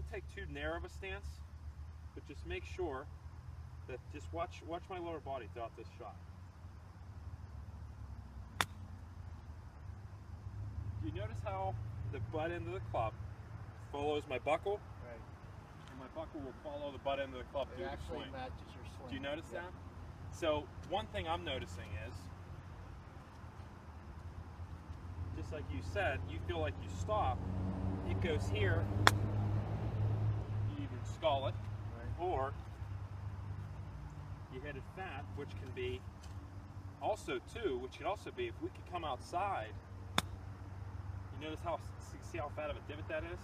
don't take too narrow of a stance, but just make sure that just watch my lower body throughout this shot. Do you notice how the butt end of the club follows my buckle? Right. And my buckle will follow the butt end of the club through It the actually swing. matches your swing. Do you notice that? So one thing I'm noticing is, just like you said, you feel like you stop, it goes here, you either skull it, Right. or you hit it fat, which can be also too, which could also be if we could come outside. You notice how, see how fat of a divot that is?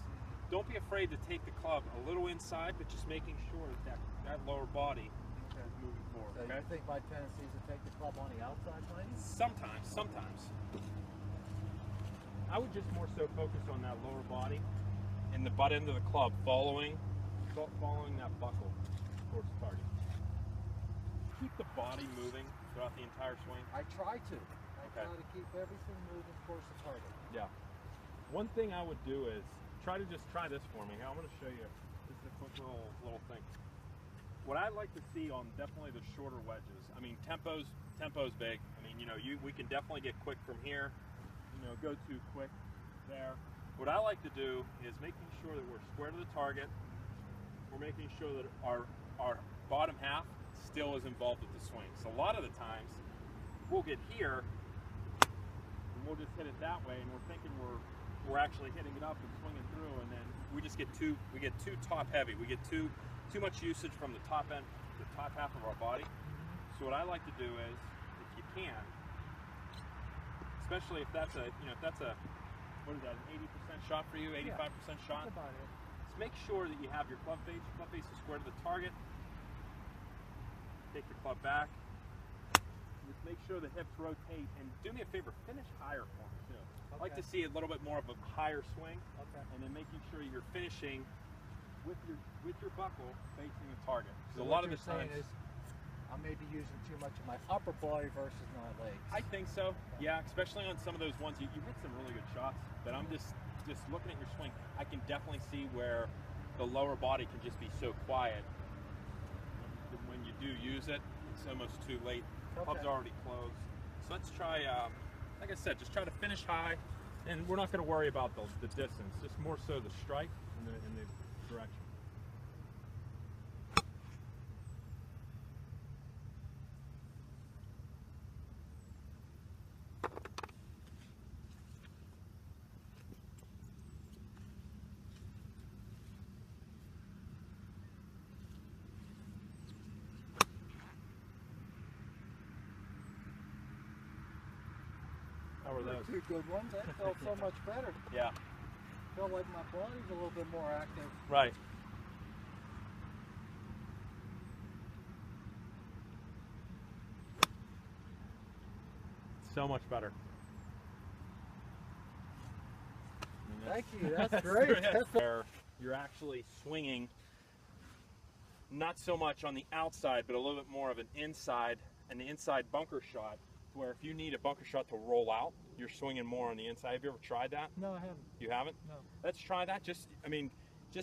Don't be afraid to take the club a little inside, but just making sure that lower body Okay. is moving forward. So Okay? you think my tendency is to take the club on the outside lane? Sometimes. I would just more so focus on that lower body and the butt end of the club following that buckle towards the target. Keep the body moving throughout the entire swing. I try to. I Okay. try to keep everything moving towards the target. Yeah. One thing I would do is try this for me. I'm going to show you. This is a quick little thing. What I like to see on definitely the shorter wedges. I mean, tempo's big. I mean, we can definitely get quick from here. Go too quick there. What I like to do is making sure that we're square to the target. We're making sure that our bottom half still is involved with the swing. So a lot of the times we'll get here and we'll just hit it that way, and we're thinking we're actually hitting it up and swinging through, and then we just get too top heavy. We get too much usage from the top end, the top half of our body. So what I like to do is, if you can, especially if that's a what is that, an 80% shot for you, 85% shot? That's about it. Just make sure that you have your club face. Club face is square to the target. Take the club back. Just make sure the hips rotate, and do me a favor, finish higher for me too. I like to see a little bit more of a higher swing, Okay. and then making sure you're finishing with your buckle facing the target. So So a lot of what the you're saying times, is I may be using too much of my upper body versus my legs. I think so. Yeah, especially on some of those ones, you hit some really good shots. But I'm just looking at your swing. I can definitely see where the lower body can just be so quiet. When you do use it, it's almost too late. The club's Okay. already closed. So let's try, like I said, just try to finish high. And we're not going to worry about the distance, just more so the strike and the direction. How were those? Two good ones. That felt so much better. Yeah. Felt like my body's a little bit more active. Right. So much better. Thank you. That's great. Where you're actually swinging not so much on the outside, but a little bit more of an inside bunker shot, where if you need a bunker shot to roll out, you're swinging more on the inside. Have you ever tried that? No, I haven't. You haven't? No. Let's try that. Just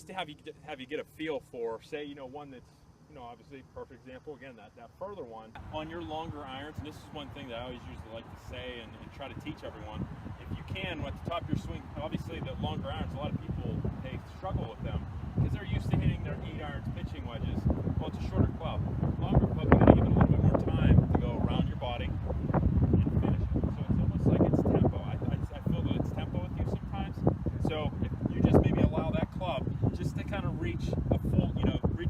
to have you get a feel for, say, one that's, obviously perfect example. Again, that further one on your longer irons. And this is one thing that I always usually like to say and try to teach everyone. If you can, at the top of your swing, obviously the longer irons, a lot of people, they struggle with them because they're used to hitting their 8 irons pitching wedges. Well, it's a shorter club. Longer club, you got to give it a little bit more time to go around your body and finish it. So it's almost like it's tempo. I feel that it's tempo with you sometimes. So if you just maybe allow that club just to kind of reach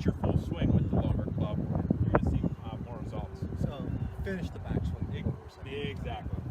your full swing with the longer club, you're going to see more results. So finish the backswing. Exactly.